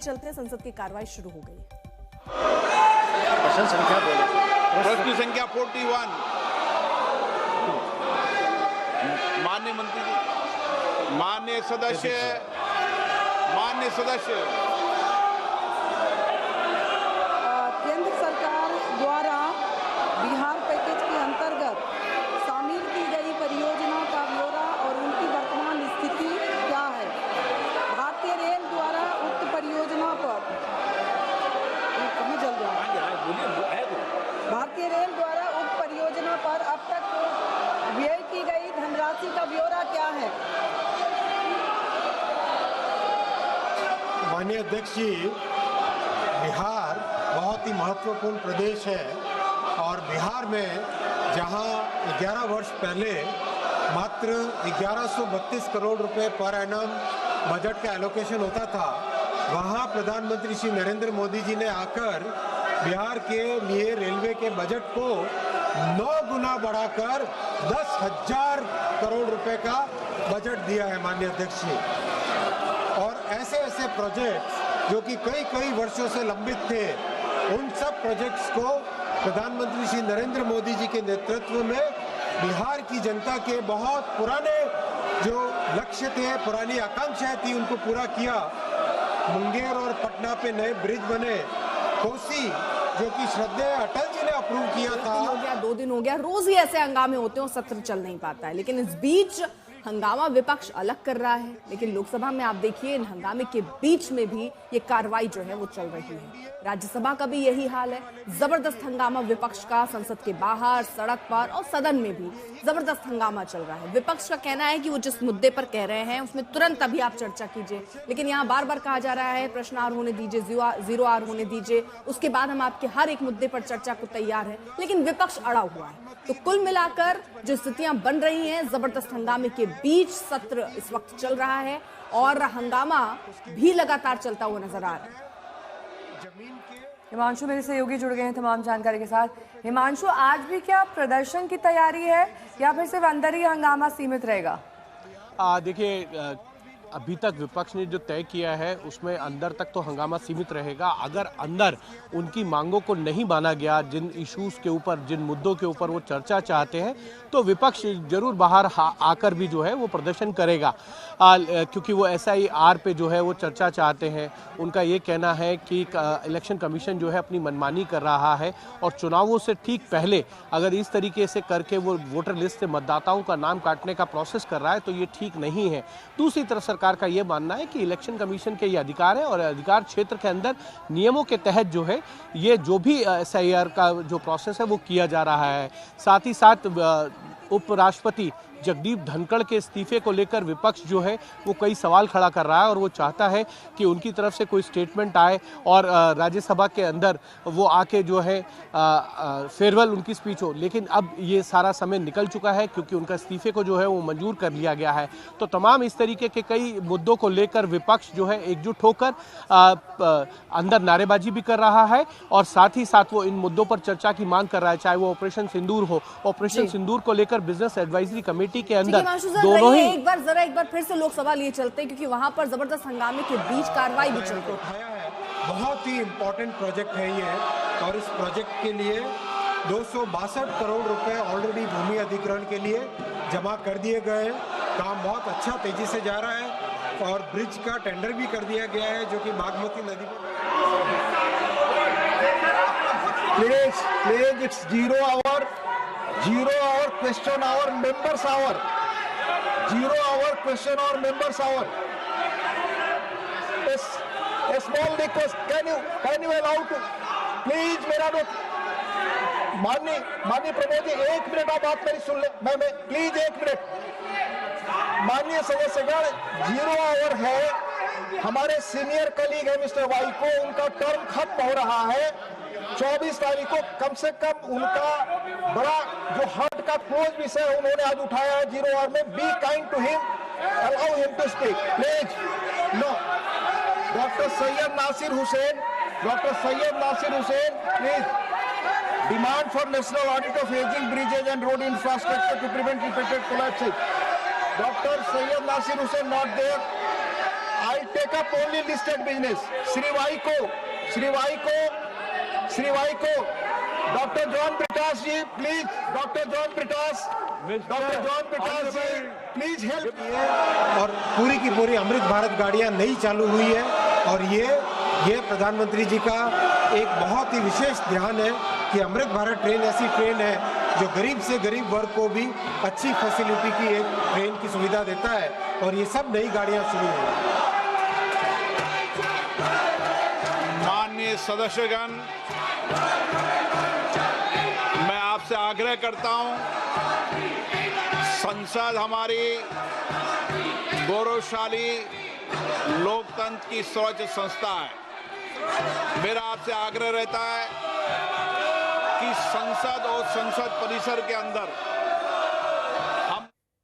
चलते हैं, संसद की कार्रवाई शुरू हो गई। प्रश्न संख्या बोले। प्रश्न संख्या 41। माननीय मंत्री जी, माननीय सदस्य केंद्र सरकार द्वारा बिहार पैकेज के अंतर्गत शामिल की गई परियोजना का ब्यौरा और उनकी वर्तमान स्थिति क्या है? भारतीय रेल द्वारा उक्त परियोजना पर भारतीय रेल द्वारा उक्त परियोजना पर अब तक व्यय की गई धनराशि का ब्यौरा क्या है? माननीय अध्यक्ष जी, बिहार बहुत ही महत्वपूर्ण प्रदेश है और बिहार में जहां 11 वर्ष पहले मात्र 1132 करोड़ रुपए पर एनम बजट का एलोकेशन होता था, वहां प्रधानमंत्री श्री नरेंद्र मोदी जी ने आकर बिहार के लिए रेलवे के बजट को 9 गुना बढ़ाकर 10,000 करोड़ रुपए का बजट दिया है माननीय अध्यक्ष जी। और ऐसे ऐसे प्रोजेक्ट्स जो कि कई वर्षों से लंबित थे, उन सब प्रोजेक्ट्स को प्रधानमंत्री श्री नरेंद्र मोदी जी के नेतृत्व में बिहार की जनता के बहुत पुराने जो लक्ष्य थे, पुरानी आकांक्षाएं थी, उनको पूरा किया। मुंगेर और पटना पे नए ब्रिज बने, कोसी जो कि श्रद्धेय अटल जी ने अप्रूव किया था। 2 दिन हो गया, रोज ही ऐसे हंगामे होते हैं और सत्र चल नहीं पाता है। लेकिन इस बीच हंगामा विपक्ष अलग कर रहा है, लेकिन लोकसभा में आप देखिए इन हंगामे के बीच में भी ये कार्रवाई जो है वो चल रही है। राज्यसभा का भी यही हाल है, जबरदस्त हंगामा विपक्ष का संसद के बाहर, सड़क पर और सदन में भी जबरदस्त हंगामा चल रहा है। विपक्ष का कहना है कि वो जिस मुद्दे पर कह रहे हैं उसमें तुरंत अभी आप चर्चा कीजिए, लेकिन यहाँ बार बार कहा जा रहा है प्रश्न आर होने दीजिए, 0 आर होने दीजिए, उसके बाद हम आपके हर एक मुद्दे पर चर्चा को तैयार है। लेकिन विपक्ष अड़ा हुआ है। तो कुल मिलाकर जो स्थितियां बन रही हैं, जबरदस्त हंगामे के बीच सत्र इस वक्त चल रहा है और हंगामा भी लगातार चलता हुआ नजर आ रहा है। हिमांशु मेरे सहयोगी जुड़ गए हैं तमाम जानकारी के साथ। हिमांशु, आज भी क्या प्रदर्शन की तैयारी है या फिर सिर्फ अंदर ही हंगामा सीमित रहेगा? देखिए, अभी तक विपक्ष ने जो तय किया है उसमें अंदर तक तो हंगामा सीमित रहेगा। अगर अंदर उनकी मांगों को नहीं माना गया, जिन इश्यूज के ऊपर, जिन मुद्दों के ऊपर वो चर्चा चाहते हैं, तो विपक्ष जरूर बाहर आकर भी जो है वो प्रदर्शन करेगा, क्योंकि वो SIR पे जो है वो चर्चा चाहते हैं। उनका ये कहना है कि इलेक्शन कमीशन जो है अपनी मनमानी कर रहा है और चुनावों से ठीक पहले अगर इस तरीके से करके वो वोटर लिस्ट से मतदाताओं का नाम काटने का प्रोसेस कर रहा है तो ये ठीक नहीं है। दूसरी तरफ सरकार का ये मानना है कि इलेक्शन कमीशन के ये अधिकार है और अधिकार क्षेत्र के अंदर नियमों के तहत जो है ये जो भी SIR का जो प्रोसेस है वो किया जा रहा है। साथ ही साथ उपराष्ट्रपति जगदीप धनखड़ के इस्तीफे को लेकर विपक्ष जो है वो कई सवाल खड़ा कर रहा है और वो चाहता है कि उनकी तरफ से कोई स्टेटमेंट आए और राज्यसभा के अंदर वो आके जो है फेयरवेल उनकी स्पीच हो। लेकिन अब ये सारा समय निकल चुका है क्योंकि उनका इस्तीफे को जो है वो मंजूर कर लिया गया है। तो तमाम इस तरीके के कई मुद्दों को लेकर विपक्ष जो है एकजुट होकर अंदर नारेबाजी भी कर रहा है और साथ ही साथ वो इन मुद्दों पर चर्चा की मांग कर रहा है, चाहे वो ऑपरेशन सिंदूर हो। ऑपरेशन सिंदूर को लेकर बिजनेस एडवाइजरी कमेटी के अंदर दोनों ही एक बार फिर से लोकसभा लिए चलते हैं क्योंकि वहां पर जबरदस्त हंगामे के बीच कार्रवाई भी चल रही है। बहुत ही इम्पोर्टेंट प्रोजेक्ट है ये और इस प्रोजेक्ट के लिए 262 करोड़ रुपए ऑलरेडी भूमि अधिग्रहण के लिए जमा कर दिए गए हैं। काम बहुत अच्छा तेजी से जा रहा है और ब्रिज का टेंडर भी कर दिया गया है जो कि बागमती नदी में। Please it's 0 our question hour members hour 0 hour question hour members hour a small request, can you allow to please मेरा माननीय प्रमोद जी 1 मिनट आप बात मेरी सुन ले। मैं प्लीज 1 मिनट। माननीय सदस्यगण, 0 आवर है। हमारे सीनियर कलीग है मिस्टर वाई को, उनका टर्म खत्म हो रहा है 24 तारीख को। कम से कम उनका बड़ा जो हार्ट का क्लोज विषय उन्होंने आज उठाया है 0 आवर में। Be kind to him, allow him to speak please. No, doctor Syed Nasir Hussain please. Demand for national audit of ageing bridges and road infrastructure to prevent repeated collapsing. Doctor Syed Nasir Hussain not there. I take up only listed business. Shri वाई को doctor John Brittas ji please, doctor John Brittas ji please help. और पूरी की पूरी अमृत भारत गाड़ियां नई चालू हुई है और ये प्रधानमंत्री जी का एक बहुत ही विशेष ध्यान है कि अमृत भारत ट्रेन ऐसी ट्रेन है जो गरीब से गरीब वर्ग को भी अच्छी फैसिलिटी की एक ट्रेन की सुविधा देता है और ये सब नई गाड़ियां शुरू हुई। माननीय सदस्यगण, मैं आपसे आग्रह करता हूं, संसद हमारी गौरवशाली लोकतंत्र की सर्वोच्च संस्था है। मेरा आपसे आग्रह रहता है कि संसद और संसद परिसर के अंदर